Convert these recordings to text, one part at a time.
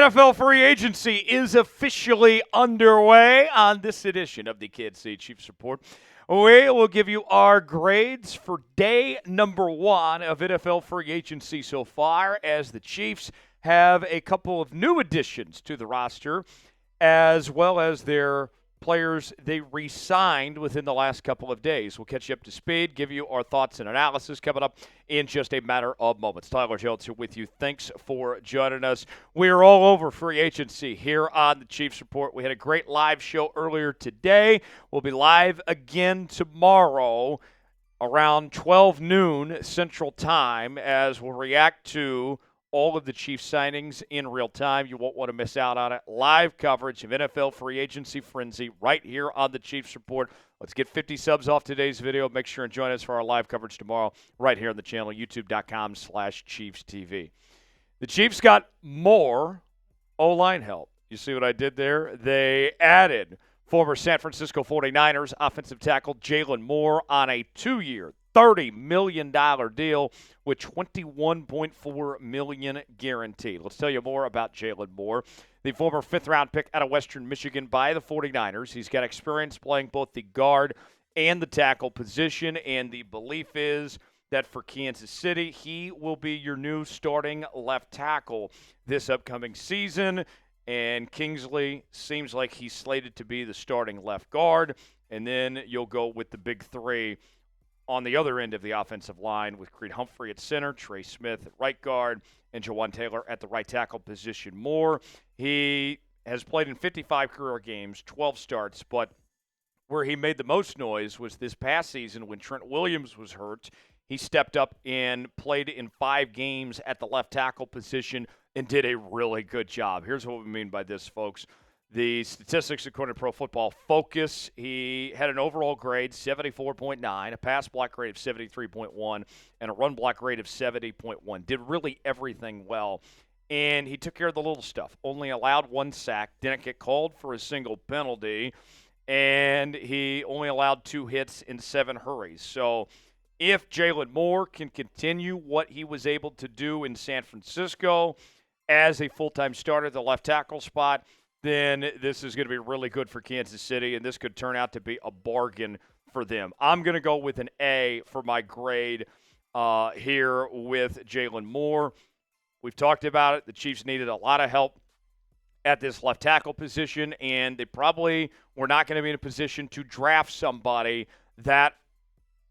NFL free agency is officially underway on this edition of the Kansas City Chiefs Report. We will give you our grades for day number 1 of NFL free agency so far, as the Chiefs have a couple of new additions to the roster, as well as their players they re-signed within the last couple of days. We'll catch you up to speed, give you our thoughts and analysis coming up in just a matter of moments. Tyler Jones here with you. Thanks for joining us. We're all over free agency here on the Chiefs Report. We had a great live show earlier today. We'll be live again tomorrow around 12 noon Central Time as we'll react to all of the Chiefs signings in real time. You won't want to miss out on it. Live coverage of NFL free agency frenzy right here on the Chiefs Report. Let's get 50 subs off today's video. Make sure and join us for our live coverage tomorrow right here on the channel, youtube.com/ChiefsTV. The Chiefs got more O-line help. You see what I did there? They added former San Francisco 49ers offensive tackle Jaylon Moore on a 2-year, $30 million deal with $21.4 million guaranteed. Let's tell you more about Jaylon Moore, the former 5th-round pick out of Western Michigan by the 49ers. He's got experience playing both the guard and the tackle position, and the belief is that for Kansas City, he will be your new starting left tackle this upcoming season, and Kingsley seems like he's slated to be the starting left guard, and then you'll go with the big three on the other end of the offensive line with Creed Humphrey at center, Trey Smith at right guard, and Jawan Taylor at the right tackle position. Moore, he has played in 55 career games, 12 starts, but where he made the most noise was this past season when Trent Williams was hurt. He stepped up and played in 5 games at the left tackle position and did a really good job. Here's what we mean by this, folks. The statistics, according to Pro Football Focus, he had an overall grade 74.9, a pass block grade of 73.1, and a run block grade of 70.1. Did really everything well, and he took care of the little stuff. Only allowed 1 sack, didn't get called for a single penalty, and he only allowed 2 hits in 7 hurries. So if Jaylon Moore can continue what he was able to do in San Francisco as a full-time starter at the left tackle spot, then this is going to be really good for Kansas City, and this could turn out to be a bargain for them. I'm going to go with an A for my grade here with Jaylon Moore. We've talked about it. The Chiefs needed a lot of help at this left tackle position, and they probably were not going to be in a position to draft somebody that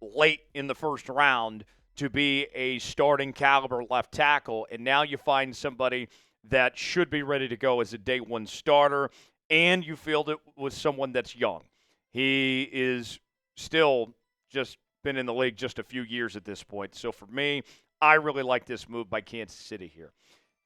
late in the first round to be a starting caliber left tackle, and now you find somebody that should be ready to go as a day 1 starter, and you filled it with someone that's young. He is still just been in the league just a few years at this point. So for me, I really like this move by Kansas City here.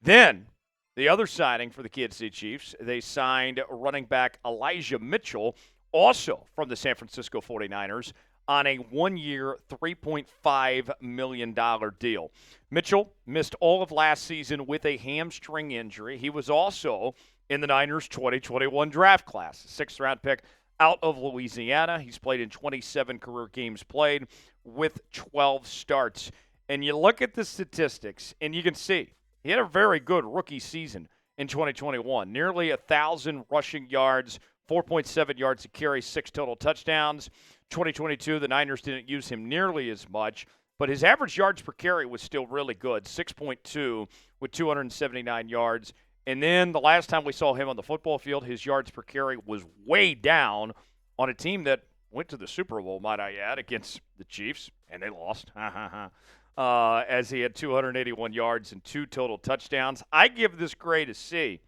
Then the other signing for the Kansas City Chiefs, they signed running back Elijah Mitchell, also from the San Francisco 49ers, on a 1-year, $3.5 million deal. Mitchell missed all of last season with a hamstring injury. He was also in the Niners' 2021 draft class, 6th-round pick out of Louisiana. He's played in 27 career games played with 12 starts. And you look at the statistics, and you can see he had a very good rookie season in 2021. Nearly 1,000 rushing yards, 4.7 yards a carry, 6 total touchdowns. 2022, the Niners didn't use him nearly as much, but his average yards per carry was still really good, 6.2 with 279 yards. And then the last time we saw him on the football field, his yards per carry was way down on a team that went to the Super Bowl, might I add, against the Chiefs, and they lost, as he had 281 yards and 2 total touchdowns. I give this grade a C,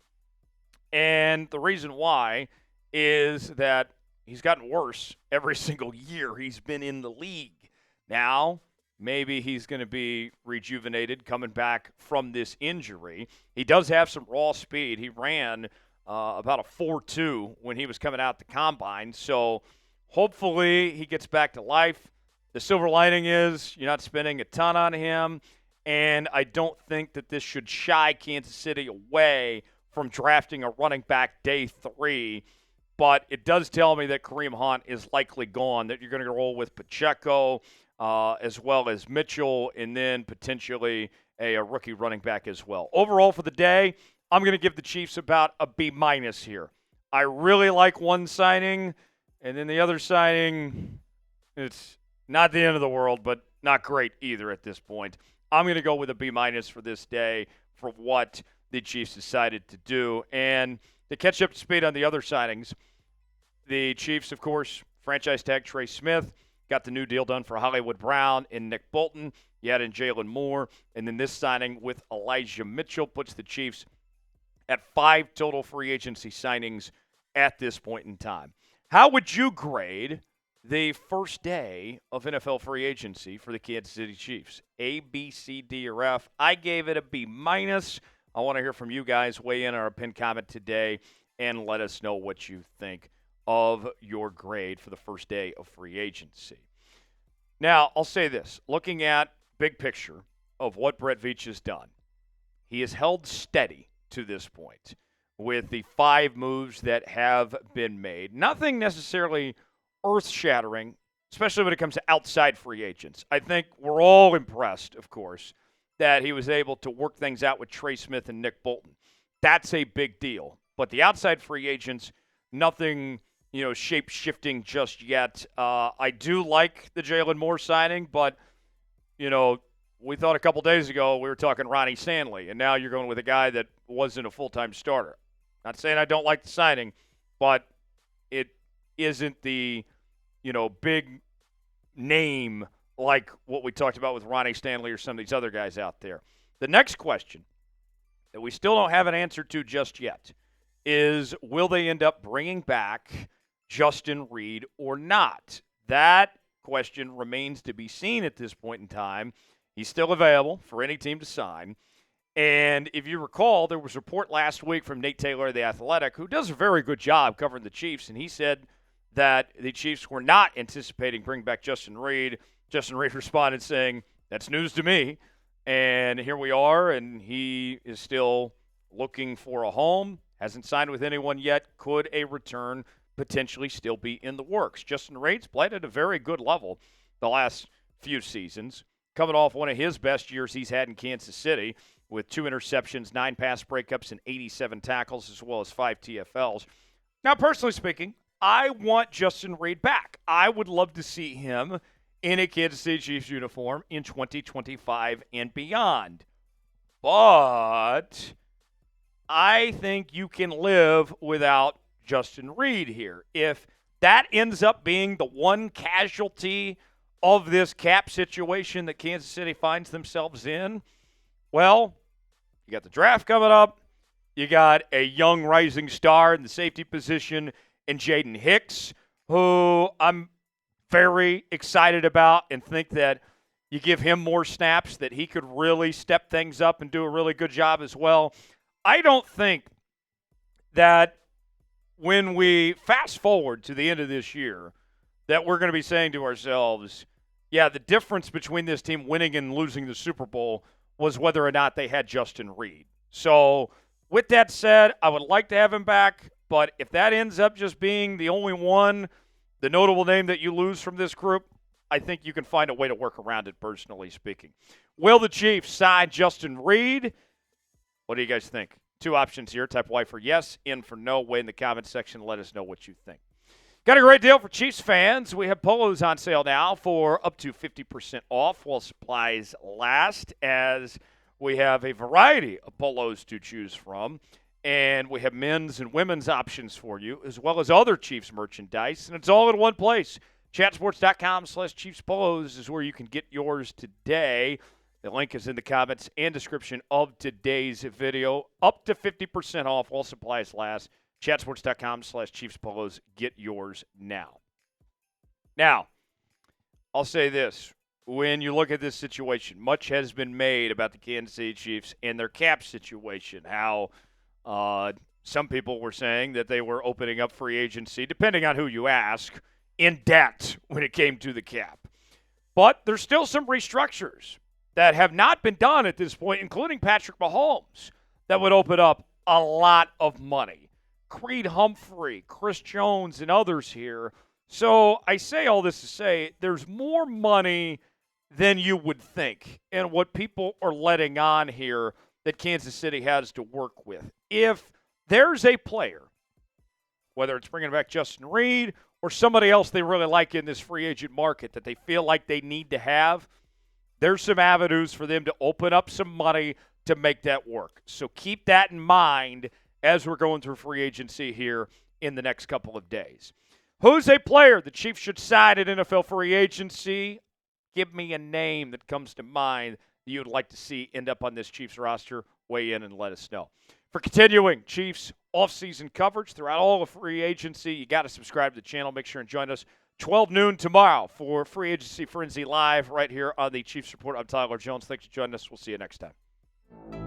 and the reason why is that he's gotten worse every single year he's been in the league. Now, maybe he's going to be rejuvenated coming back from this injury. He does have some raw speed. He ran about a 4.2 when he was coming out the combine. So hopefully he gets back to life. The silver lining is you're not spending a ton on him, and I don't think that this should shy Kansas City away from drafting a running back day 3. But it does tell me that Kareem Hunt is likely gone, that you're going to roll with Pacheco as well as Mitchell, and then potentially a rookie running back as well. Overall for the day, I'm going to give the Chiefs about a B- here. I really like one signing, and then the other signing, it's not the end of the world, but not great either at this point. I'm going to go with a B- for this day for what the Chiefs decided to do. And to catch up to speed on the other signings, the Chiefs, of course, franchise tag Trey Smith, got the new deal done for Hollywood Brown and Nick Bolton. You add in Jaylon Moore, and then this signing with Elijah Mitchell puts the Chiefs at 5 total free agency signings at this point in time. How would you grade the first day of NFL free agency for the Kansas City Chiefs? A, B, C, D, or F? I gave it a B-. I want to hear from you guys. Weigh in on our pinned comment today and let us know what you think of your grade for the first day of free agency. Now, I'll say this. Looking at big picture of what Brett Veach has done, he has held steady to this point with the 5 moves that have been made. Nothing necessarily earth-shattering, especially when it comes to outside free agents. I think we're all impressed, of course, that he was able to work things out with Trey Smith and Nick Bolton. That's a big deal. But the outside free agents, nothing, shape-shifting just yet. I do like the Jaylon Moore signing, but, we thought a couple days ago we were talking Ronnie Stanley, and now you're going with a guy that wasn't a full-time starter. Not saying I don't like the signing, but it isn't the, big name like what we talked about with Ronnie Stanley or some of these other guys out there. The next question that we still don't have an answer to just yet is, will they end up bringing back Justin Reid or not? That question remains to be seen at this point in time. He's still available for any team to sign. And if you recall, there was a report last week from Nate Taylor of The Athletic, who does a very good job covering the Chiefs, and he said that the Chiefs were not anticipating bringing back Justin Reid. Justin Reid responded saying, "That's news to me." And here we are, and he is still looking for a home, hasn't signed with anyone yet. Could a return potentially still be in the works? Justin Reid's played at a very good level the last few seasons, coming off one of his best years he's had in Kansas City with 2 interceptions, 9 pass breakups, and 87 tackles, as well as 5 TFLs. Now, personally speaking, I want Justin Reid back. I would love to see him in a Kansas City Chiefs uniform in 2025 and beyond. But I think you can live without Justin Reid here. If that ends up being the one casualty of this cap situation that Kansas City finds themselves in, well, you got the draft coming up. You got a young rising star in the safety position in Jaden Hicks, who I'm very excited about and think that you give him more snaps, that he could really step things up and do a really good job as well. I don't think that when we fast forward to the end of this year that we're going to be saying to ourselves, yeah, the difference between this team winning and losing the Super Bowl was whether or not they had Justin Reid. So with that said, I would like to have him back, but if that ends up just being the only one, the notable name that you lose from this group, I think you can find a way to work around it, personally speaking. Will the Chiefs sign Justin Reid? What do you guys think? 2 options here. Type Y for yes, in for no. Weigh in the comments section. Let us know what you think. Got a great deal for Chiefs fans. We have polos on sale now for up to 50% off while supplies last, as we have a variety of polos to choose from. And we have men's and women's options for you, as well as other Chiefs merchandise. And it's all in one place. Chatsports.com/Chiefs Polos is where you can get yours today. The link is in the comments and description of today's video. Up to 50% off while supplies last. Chatsports.com/Chiefs Polos. Get yours now. Now, I'll say this. When you look at this situation, much has been made about the Kansas City Chiefs and their cap situation. How some people were saying that they were opening up free agency, depending on who you ask, in debt when it came to the cap. But there's still some restructures that have not been done at this point, including Patrick Mahomes, that would open up a lot of money. Creed Humphrey, Chris Jones, and others here. So I say all this to say there's more money than you would think. And what people are letting on here that Kansas City has to work with. If there's a player, whether it's bringing back Justin Reid or somebody else they really like in this free agent market that they feel like they need to have, there's some avenues for them to open up some money to make that work. So keep that in mind as we're going through free agency here in the next couple of days. Who's a player the Chiefs should sign at NFL free agency? Give me a name that comes to mind that you would like to see end up on this Chiefs roster. Weigh in and let us know. For continuing Chiefs offseason coverage throughout all of free agency, you got to subscribe to the channel. Make sure and join us 12 noon tomorrow for Free Agency Frenzy Live right here on the Chiefs Report. I'm Tyler Jones. Thanks for joining us. We'll see you next time.